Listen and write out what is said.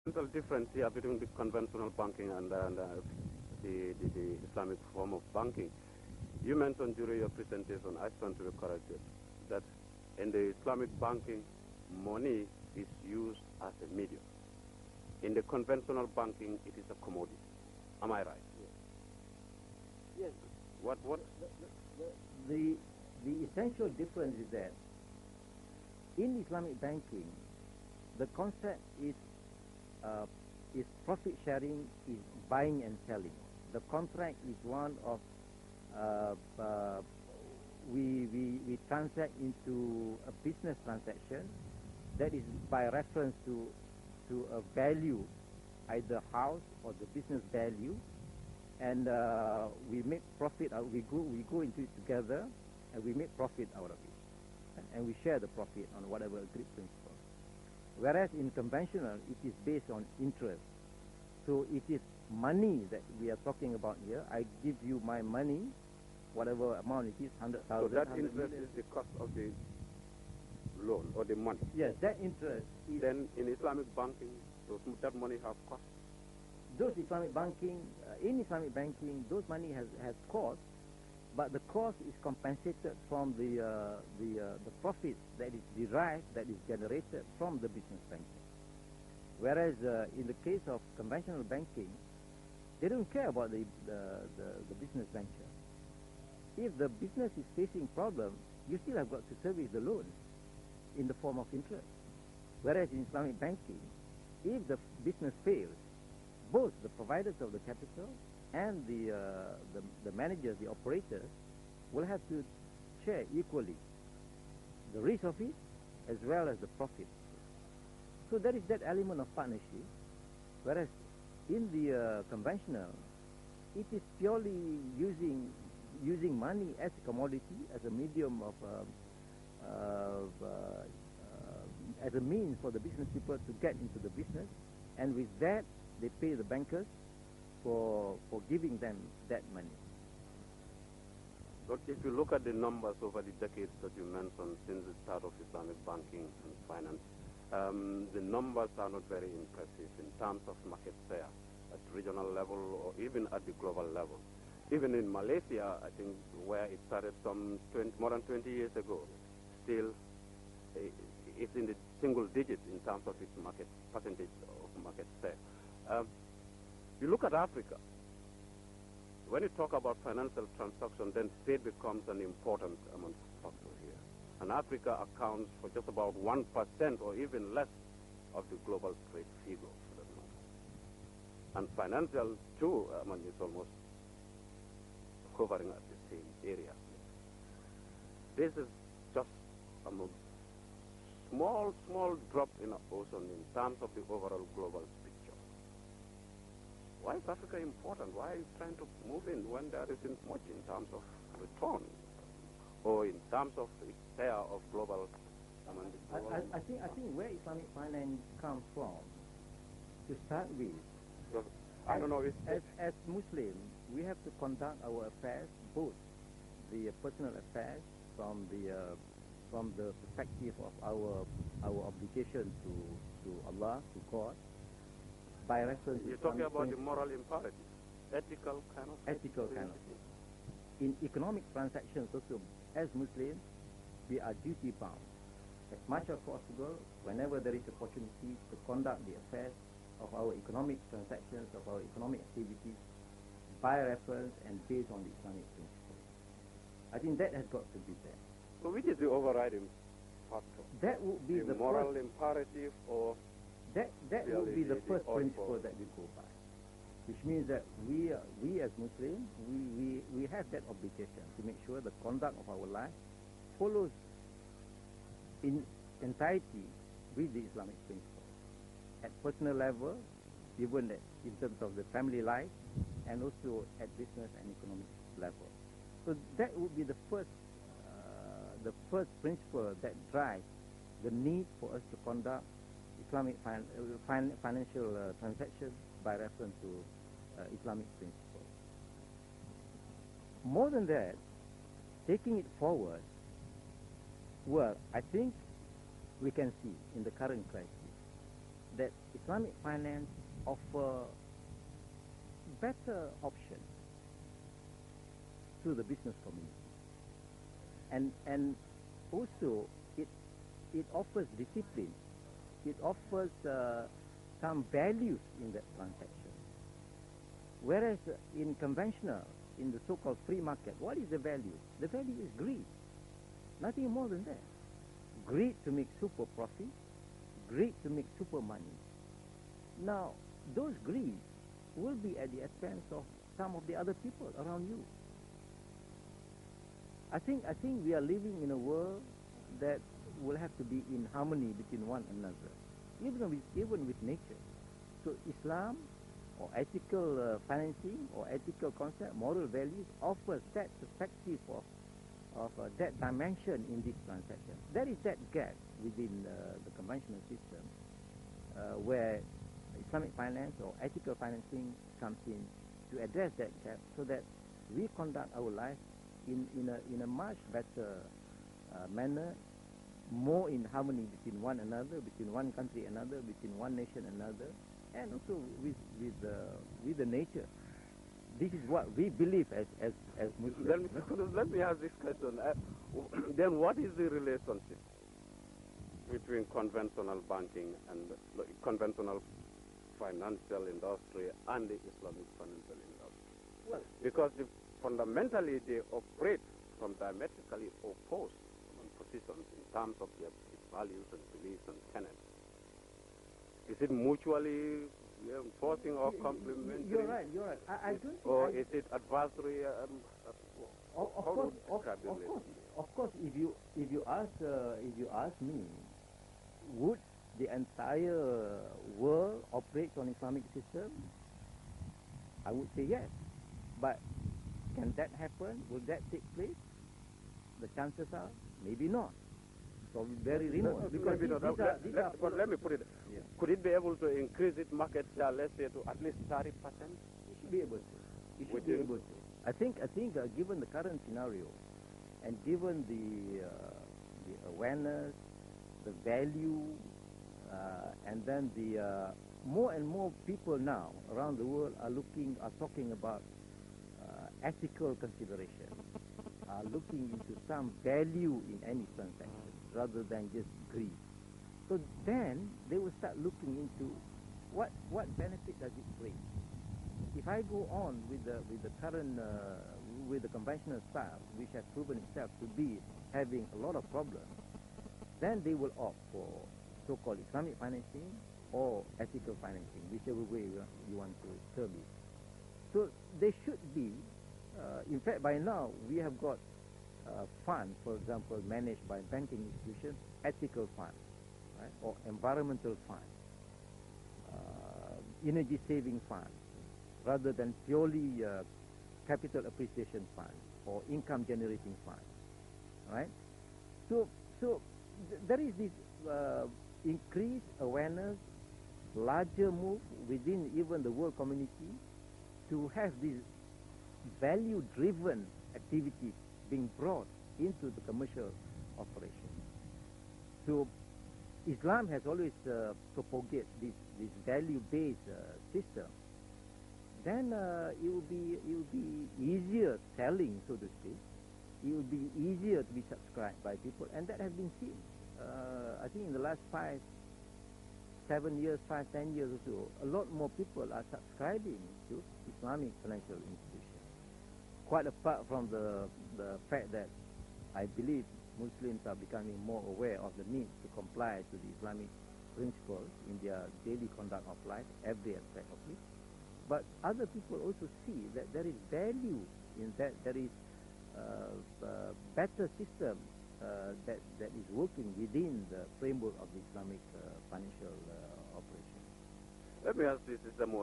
fundamental difference here between the conventional banking and the Islamic form of banking. You mentioned during your presentation, I stand to be corrected, that in the Islamic banking, money is used as a medium. In the conventional banking, it is a commodity. Am I right? Yes. What? The essential difference is that in Islamic banking, the concept is profit sharing, is buying and selling. The contract is one of we transact into a business transaction that is by reference to a value, either house or the business value, and we make profit. We go into it together, and we make profit out of it, and we share the profit on whatever agreed principle. Whereas in conventional, it is based on interest. So it is money that we are talking about here. I give you my money, whatever amount it is, 100,000. So that interest is the cost of the loan or the money. Yes, that interest is. Then in Islamic banking, that money have cost. Those Islamic banking, in Islamic banking, those money has cost, but the cost is compensated from the profit that is derived, that is generated from the business banking. Whereas in the case of conventional banking, they don't care about the business venture. If the business is facing problems, you still have got to service the loan in the form of interest. Whereas in Islamic banking, if the business fails, both the providers of the capital and the managers, the operators, will have to share equally the risk of it as well as the profit. So there is that element of partnership, whereas in the conventional, it is purely using money as a commodity, as a medium of as a means for the business people to get into the business, and with that they pay the bankers for giving them that money. But if you look at the numbers over the decades that you mentioned since the start of Islamic banking and finance, the numbers are not very impressive in terms of market share at regional level or even at the global level. Even in Malaysia, I think, where it started more than 20 years ago, still it's in the single digits in terms of its percentage of market share. You look at Africa. When you talk about financial transactions, then trade becomes an important factor here. And Africa accounts for just about 1% or even less of the global trade figure for that matter. And financial, too, is almost covering at the same area. This is just a small drop in the ocean in terms of the overall global picture. Why is Africa important? Why are you trying to move in when there isn't much in terms of return or in terms of the share of global? I think where Islamic finance comes from, to start with, I don't know. As Muslims, we have to conduct our affairs, both the personal affairs from the perspective of our obligation to Allah, to God, by reference. You're talking about the moral imperative, ethical kind of thing. In economic transactions also, as Muslims, we are duty bound, as much as possible, whenever there is opportunity, to conduct the affairs of our economic transactions, of our economic activities, by reference and based on the Islamic principles. I think that has got to be there. So which is the overriding factor? That would be the moral imperative, or that would be the first principle that we go by, which means that we as Muslims, we have that obligation to make sure the conduct of our life follows in entirety with the Islamic principles. At personal level, even in terms of the family life, and also at business and economic level. So that would be the first principle that drives the need for us to conduct Islamic financial transactions by reference to Islamic principles. More than that, taking it forward, well, I think we can see in the current crisis that Islamic finance offer better options to the business community, and also it offers discipline. It offers some values in that transaction. Whereas in conventional, in the so-called free market, what is the value? The value is greed. Nothing more than that. Greed to make super profit, greed to make super money. Now, those greeds will be at the expense of some of the other people around you. I think we are living in a world that will have to be in harmony between one another, even with nature. So Islam, or ethical financing, or ethical concept, moral values, offers that perspective of that dimension in this transaction. There is that gap within the conventional system where Islamic finance or ethical financing comes in to address that gap, so that we conduct our life in a much better manner, more in harmony between one another, between one country another, between one nation another, and also with the nature. This is what we believe as Muslims. Let me ask this question. Then what is the relationship between conventional banking and conventional financial industry and the Islamic financial industry? Well, because fundamentally they operate from diametrically opposed positions in terms of their values and beliefs and tenets. Is it mutually enforcing or complementary? You're right. I don't. Or is it adversary? Of course. If you ask me, would the entire world operate on Islamic system? I would say yes. But can that happen? Will that take place? The chances are maybe not. So very remote. Because but let me put it. Yeah. Could it be able to increase its market share, let's say, to at least 30%? It should be able to. It should be able to. I think given the current scenario, and given the awareness, the value, and then the more and more people now around the world are talking about ethical consideration, are looking into some value in any transaction rather than just greed. So then they will start looking into what benefit does it bring. If I go on with the current with the conventional style, which has proven itself to be having a lot of problems, then they will opt for so-called Islamic financing or ethical financing, whichever way you want to term it. So they should be, in fact, by now we have got funds, for example, managed by banking institutions, ethical funds, right, or environmental funds, energy saving funds, rather than purely capital appreciation funds or income generating funds, right? So there is this increased awareness, larger move within even the world community to have these value-driven activities being brought into the commercial operation. So Islam has always propagated this value-based system. Then it will be easier selling, so to speak. It will be easier to be subscribed by people, and that has been seen. I think in the last 5, 10 years or so, a lot more people are subscribing to Islamic financial institutions. Quite apart from the fact that I believe Muslims are becoming more aware of the need to comply to the Islamic principles in their daily conduct of life, every aspect of it. But other people also see that there is value in that. There is a better system that is working within the framework of the Islamic financial operation. Let me ask this is a more